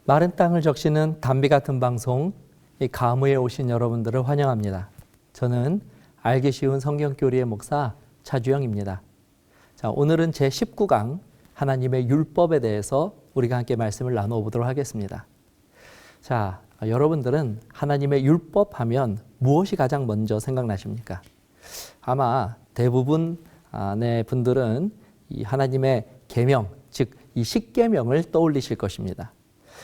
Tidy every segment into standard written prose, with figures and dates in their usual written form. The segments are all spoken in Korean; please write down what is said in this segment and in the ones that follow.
마른 땅을 적시는 담비 같은 방송, 이 감회에 오신 여러분들을 환영합니다. 저는 알기 쉬운 성경교리의 목사 차주영입니다. 자, 오늘은 제19강 하나님의 율법에 대해서 우리가 함께 말씀을 나누어 보도록 하겠습니다. 자, 여러분들은 하나님의 율법 하면 무엇이 가장 먼저 생각나십니까? 아마 대부분의 분들은 이 하나님의 계명, 즉 이 십계명을 떠올리실 것입니다.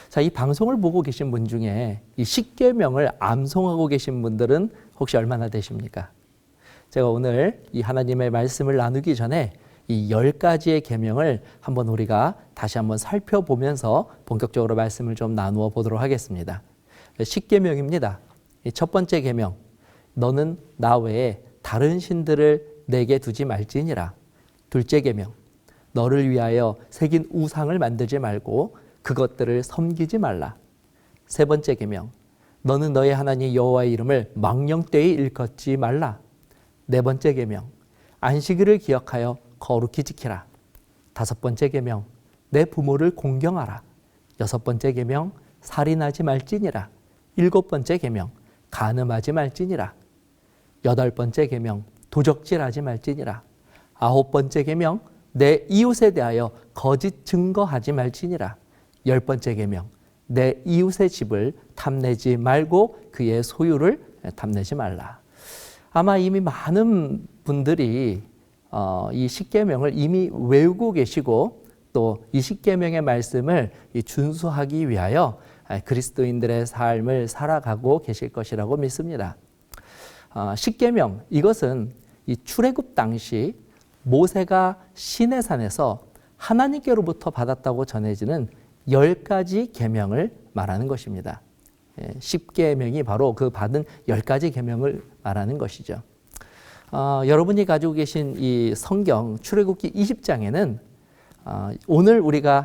자, 이 방송을 보고 계신 분 중에 이 십계명을 암송하고 계신 분들은 혹시 얼마나 되십니까? 제가 오늘 이 하나님의 말씀을 나누기 전에 이 10가지의 계명을 한번 우리가 다시 한번 살펴보면서 본격적으로 말씀을 좀 나누어 보도록 하겠습니다. 십계명입니다. 첫 번째 계명, 너는 나 외에 다른 신들을 내게 두지 말지니라. 둘째 계명, 너를 위하여 새긴 우상을 만들지 말고 그것들을 섬기지 말라. 세 번째 계명, 너는 너의 하나님 여호와의 이름을 망령되이 일컫지 말라. 네 번째 계명, 안식일을 기억하여 거룩히 지키라. 다섯 번째 계명, 내 부모를 공경하라. 여섯 번째 계명, 살인하지 말지니라. 일곱 번째 계명, 간음하지 말지니라. 여덟 번째 계명, 도적질하지 말지니라. 아홉 번째 계명, 내 이웃에 대하여 거짓 증거하지 말지니라. 열 번째 계명, 내 이웃의 집을 탐내지 말고 그의 소유를 탐내지 말라. 아마 이미 많은 분들이 이 십계명을 이미 외우고 계시고 또 이 십계명의 말씀을 준수하기 위하여 그리스도인들의 삶을 살아가고 계실 것이라고 믿습니다. 십계명, 이것은 이 출애굽 당시 모세가 시내산에서 하나님께로부터 받았다고 전해지는 10가지 계명을 말하는 것입니다. 십계명이 바로 그 받은 10가지 계명을 말하는 것이죠. 여러분이 가지고 계신 이 성경 출애굽기 20장에는 오늘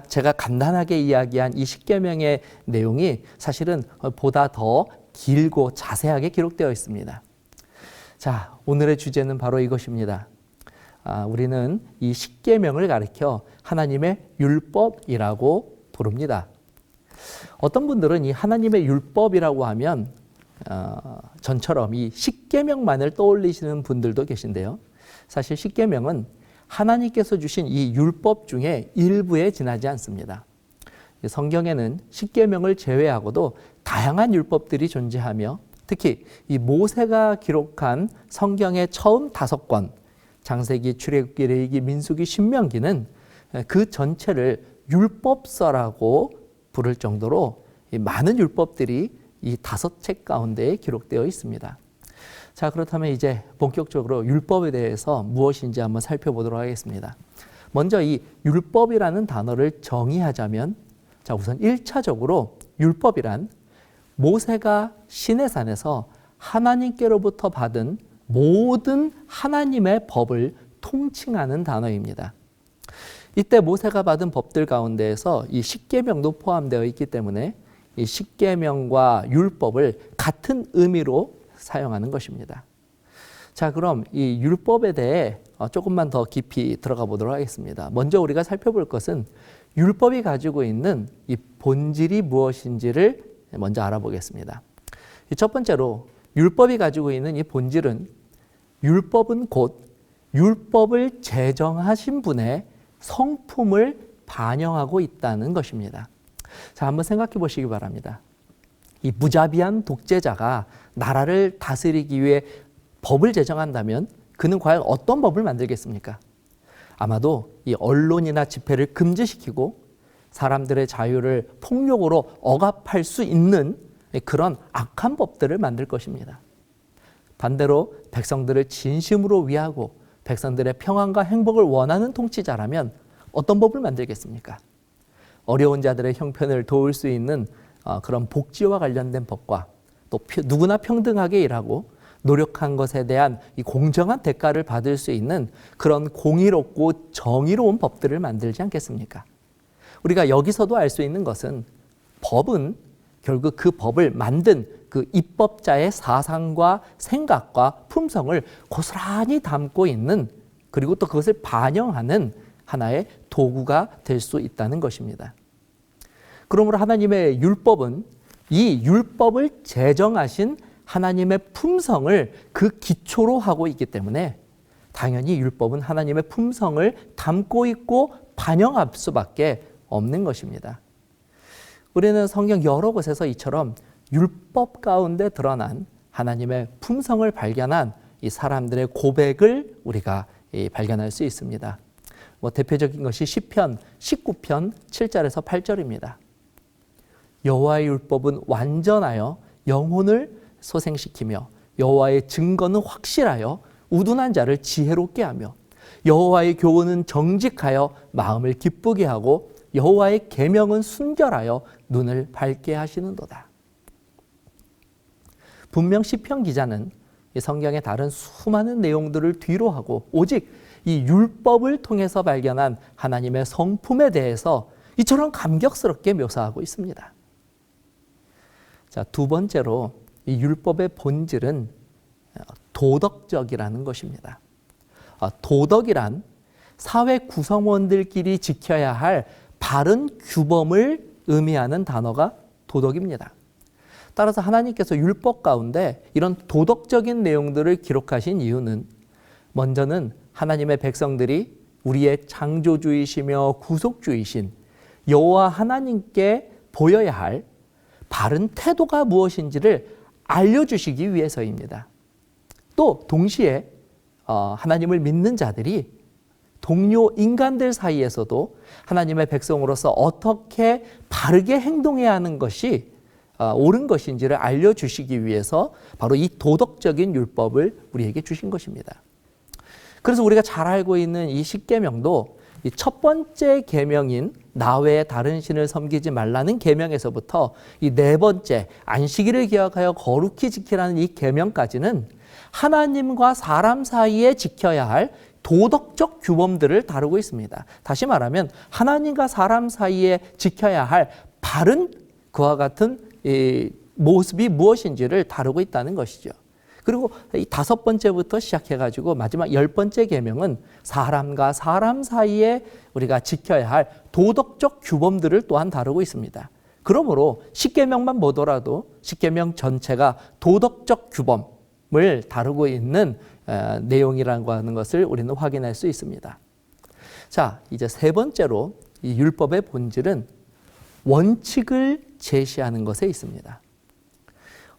제가 간단하게 이야기한 이 십계명의 내용이 사실은 보다 더 길고 자세하게 기록되어 있습니다. 자, 오늘의 주제는 바로 이것입니다. 우리는 이 십계명을 가리켜 하나님의 율법이라고 부릅니다. 어떤 분들은 이 하나님의 율법이라고 하면 전처럼 이 십계명만을 떠올리시는 분들도 계신데요. 사실 십계명은 하나님께서 주신 이 율법 중에 일부에 지나지 않습니다. 성경에는 십계명을 제외하고도 다양한 율법들이 존재하며 특히 이 모세가 기록한 성경의 처음 5권 창세기, 출애굽기, 레위기, 민수기, 신명기는 그 전체를 율법서라고 부를 정도로 많은 율법들이 이 5책 가운데 기록되어 있습니다. 자, 그렇다면 이제 본격적으로 율법에 대해서 무엇인지 한번 살펴보도록 하겠습니다. 먼저 이 율법이라는 단어를 정의하자면, 자, 우선 1차적으로 율법이란 모세가 시내산에서 하나님께로부터 받은 모든 하나님의 법을 통칭하는 단어입니다. 이때 모세가 받은 법들 가운데에서 이 십계명도 포함되어 있기 때문에 이 십계명과 율법을 같은 의미로 사용하는 것입니다. 자, 그럼 이 율법에 대해 조금만 더 깊이 들어가 보도록 하겠습니다. 먼저 우리가 살펴볼 것은 율법이 가지고 있는 이 본질이 무엇인지를 먼저 알아보겠습니다. 첫 번째로 율법이 가지고 있는 이 본질은 율법은 곧 율법을 제정하신 분의 성품을 반영하고 있다는 것입니다. 자, 한번 생각해 보시기 바랍니다. 이 무자비한 독재자가 나라를 다스리기 위해 법을 제정한다면 그는 과연 어떤 법을 만들겠습니까? 아마도 이 언론이나 집회를 금지시키고 사람들의 자유를 폭력으로 억압할 수 있는 그런 악한 법들을 만들 것입니다. 반대로 백성들을 진심으로 위하고 백성들의 평안과 행복을 원하는 통치자라면 어떤 법을 만들겠습니까? 어려운 자들의 형편을 도울 수 있는 그런 복지와 관련된 법과 또 누구나 평등하게 일하고 노력한 것에 대한 이 공정한 대가를 받을 수 있는 그런 공의롭고 정의로운 법들을 만들지 않겠습니까? 우리가 여기서도 알 수 있는 것은 법은 결국 그 법을 만든 그 입법자의 사상과 생각과 품성을 고스란히 담고 있는, 그리고 또 그것을 반영하는 하나의 도구가 될 수 있다는 것입니다. 그러므로 하나님의 율법은 이 율법을 제정하신 하나님의 품성을 그 기초로 하고 있기 때문에 당연히 율법은 하나님의 품성을 담고 있고 반영할 수밖에 없는 것입니다. 우리는 성경 여러 곳에서 이처럼 율법 가운데 드러난 하나님의 품성을 발견한 이 사람들의 고백을 우리가 발견할 수 있습니다. 대표적인 것이 시편 19편 7절에서 8절입니다. 여호와의 율법은 완전하여 영혼을 소생시키며 여호와의 증거는 확실하여 우둔한 자를 지혜롭게 하며 여호와의 교훈은 정직하여 마음을 기쁘게 하고 여호와의 계명은 순결하여 눈을 밝게 하시는도다. 분명 시편 기자는 이 성경의 다른 수많은 내용들을 뒤로 하고 오직 이 율법을 통해서 발견한 하나님의 성품에 대해서 이처럼 감격스럽게 묘사하고 있습니다. 자, 두 번째로 이 율법의 본질은 도덕적이라는 것입니다. 도덕이란 사회 구성원들끼리 지켜야 할 바른 규범을 의미하는 단어가 도덕입니다. 따라서 하나님께서 율법 가운데 이런 도덕적인 내용들을 기록하신 이유는 먼저는 하나님의 백성들이 우리의 창조주이시며 구속주이신 여호와 하나님께 보여야 할 바른 태도가 무엇인지를 알려주시기 위해서입니다. 또 동시에 하나님을 믿는 자들이 동료 인간들 사이에서도 하나님의 백성으로서 어떻게 바르게 행동해야 하는 것이 옳은 것인지를 알려주시기 위해서 바로 이 도덕적인 율법을 우리에게 주신 것입니다. 그래서 우리가 잘 알고 있는 이 십계명도 이 첫 번째 계명인 나 외에 다른 신을 섬기지 말라는 계명에서부터 이 네 번째 안식일을 기억하여 거룩히 지키라는 이 계명까지는 하나님과 사람 사이에 지켜야 할 도덕적 규범들을 다루고 있습니다. 다시 말하면 하나님과 사람 사이에 지켜야 할 바른 그와 같은 이 모습이 무엇인지를 다루고 있다는 것이죠. 그리고 이 다섯 번째부터 시작해가지고 마지막 10번째 계명은 사람과 사람 사이에 우리가 지켜야 할 도덕적 규범들을 또한 다루고 있습니다. 그러므로 십계명만 보더라도 십계명 전체가 도덕적 규범을 다루고 있는 내용이라고 하는 것을 우리는 확인할 수 있습니다. 자, 이제 세 번째로 이 율법의 본질은 원칙을 제시하는 것에 있습니다.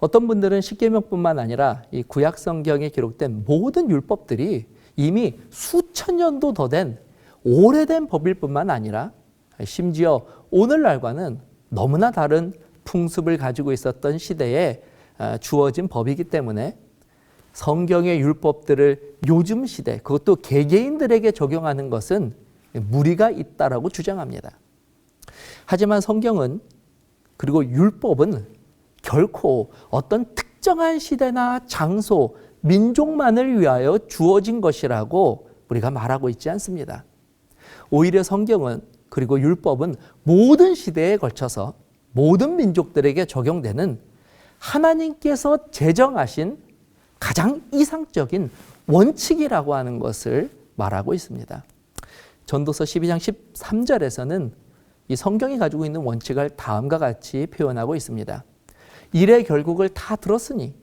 어떤 분들은 십계명뿐만 아니라 이 구약 성경에 기록된 모든 율법들이 이미 수천 년도 더 된 오래된 법일 뿐만 아니라 심지어 오늘날과는 너무나 다른 풍습을 가지고 있었던 시대에 주어진 법이기 때문에 성경의 율법들을 요즘 시대, 그것도 개개인들에게 적용하는 것은 무리가 있다라고 주장합니다. 하지만 성경은 그리고 율법은 결코 어떤 특정한 시대나 장소, 민족만을 위하여 주어진 것이라고 우리가 말하고 있지 않습니다. 오히려 성경은 그리고 율법은 모든 시대에 걸쳐서 모든 민족들에게 적용되는 하나님께서 제정하신 가장 이상적인 원칙이라고 하는 것을 말하고 있습니다. 전도서 12장 13절에서는 이 성경이 가지고 있는 원칙을 다음과 같이 표현하고 있습니다. 일의 결국을 다 들었으니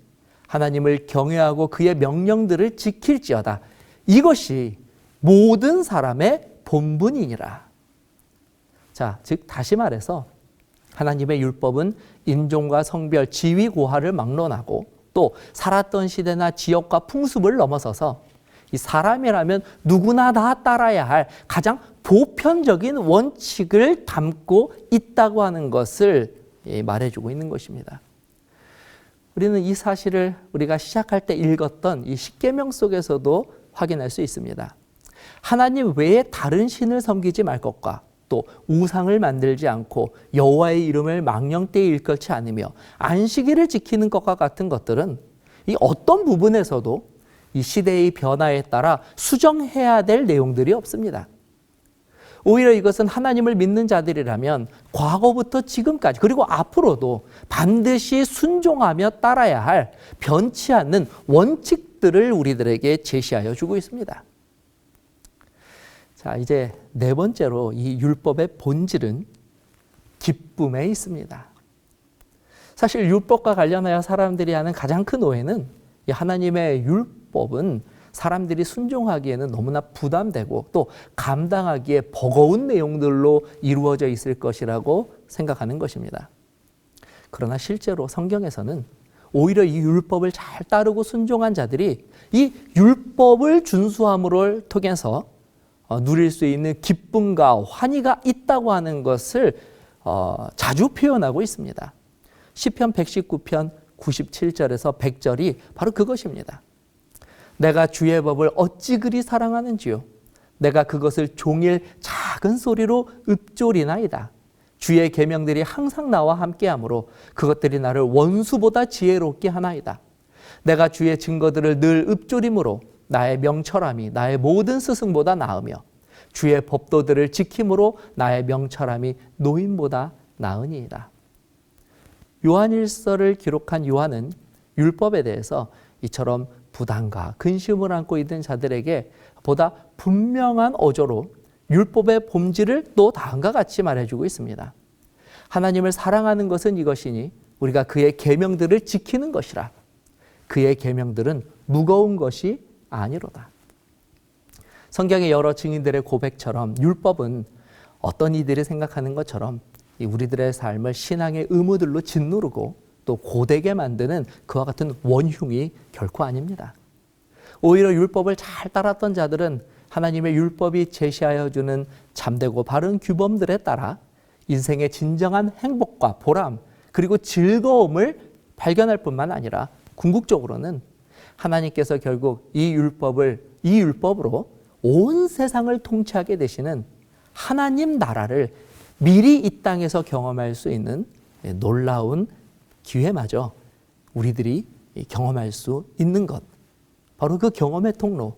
하나님을 경외하고 그의 명령들을 지킬지어다. 이것이 모든 사람의 본분이니라. 자, 즉 다시 말해서 하나님의 율법은 인종과 성별, 지위, 고하를 막론하고 또 살았던 시대나 지역과 풍습을 넘어서서 이 사람이라면 누구나 다 따라야 할 가장 보편적인 원칙을 담고 있다고 하는 것을 말해주고 있는 것입니다. 우리는 이 사실을 우리가 시작할 때 읽었던 이 십계명 속에서도 확인할 수 있습니다. 하나님 외에 다른 신을 섬기지 말 것과 또 우상을 만들지 않고 여호와의 이름을 망령되이 일컬지 않으며 안식일을 지키는 것과 같은 것들은 이 어떤 부분에서도 이 시대의 변화에 따라 수정해야 될 내용들이 없습니다. 오히려 이것은 하나님을 믿는 자들이라면 과거부터 지금까지 그리고 앞으로도 반드시 순종하며 따라야 할 변치 않는 원칙들을 우리들에게 제시하여 주고 있습니다. 자, 이제 네 번째로 이 율법의 본질은 기쁨에 있습니다. 사실 율법과 관련하여 사람들이 하는 가장 큰 오해는 이 하나님의 율법은 사람들이 순종하기에는 너무나 부담되고 또 감당하기에 버거운 내용들로 이루어져 있을 것이라고 생각하는 것입니다. 그러나 실제로 성경에서는 오히려 이 율법을 잘 따르고 순종한 자들이 이 율법을 준수함으로 통해서 누릴 수 있는 기쁨과 환희가 있다고 하는 것을 자주 표현하고 있습니다. 시편 119편 97절에서 100절이 바로 그것입니다. 내가 주의 법을 어찌 그리 사랑하는지요. 내가 그것을 종일 작은 소리로 읊조리나이다. 주의 계명들이 항상 나와 함께하므로 그것들이 나를 원수보다 지혜롭게 하나이다. 내가 주의 증거들을 늘 읊조림으로 나의 명철함이 나의 모든 스승보다 나으며 주의 법도들을 지킴으로 나의 명철함이 노인보다 나으니이다. 요한일서를 기록한 요한은 율법에 대해서 이처럼 부담과 근심을 안고 있는 자들에게 보다 분명한 어조로 율법의 본질을 또 다음과 같이 말해주고 있습니다. 하나님을 사랑하는 것은 이것이니 우리가 그의 계명들을 지키는 것이라. 그의 계명들은 무거운 것이 아니로다. 성경의 여러 증인들의 고백처럼 율법은 어떤 이들이 생각하는 것처럼 우리들의 삶을 신앙의 의무들로 짓누르고 또 고되게 만드는 그와 같은 원흉이 결코 아닙니다. 오히려 율법을 잘 따랐던 자들은 하나님의 율법이 제시하여 주는 참되고 바른 규범들에 따라 인생의 진정한 행복과 보람 그리고 즐거움을 발견할 뿐만 아니라 궁극적으로는 하나님께서 결국 이 율법으로 온 세상을 통치하게 되시는 하나님 나라를 미리 이 땅에서 경험할 수 있는 놀라운 기회마저 우리들이 경험할 수 있는 것, 바로 그 경험의 통로,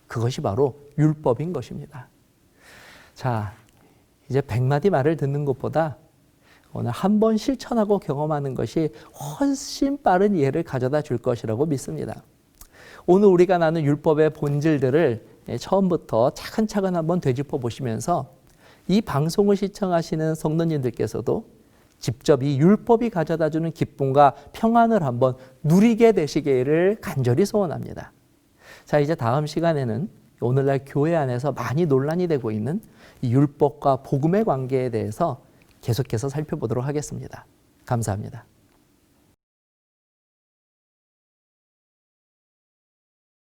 그것이 바로 율법인 것입니다. 자, 이제 100마디 말을 듣는 것보다 오늘 한 번 실천하고 경험하는 것이 훨씬 빠른 이해를 가져다 줄 것이라고 믿습니다. 오늘 우리가 나눈 율법의 본질들을 처음부터 차근차근 한번 되짚어 보시면서 이 방송을 시청하시는 성도님들께서도 직접 이 율법이 가져다주는 기쁨과 평안을 한번 누리게 되시기를 간절히 소원합니다. 자, 이제 다음 시간에는 오늘날 교회 안에서 많이 논란이 되고 있는 이 율법과 복음의 관계에 대해서 계속해서 살펴보도록 하겠습니다. 감사합니다.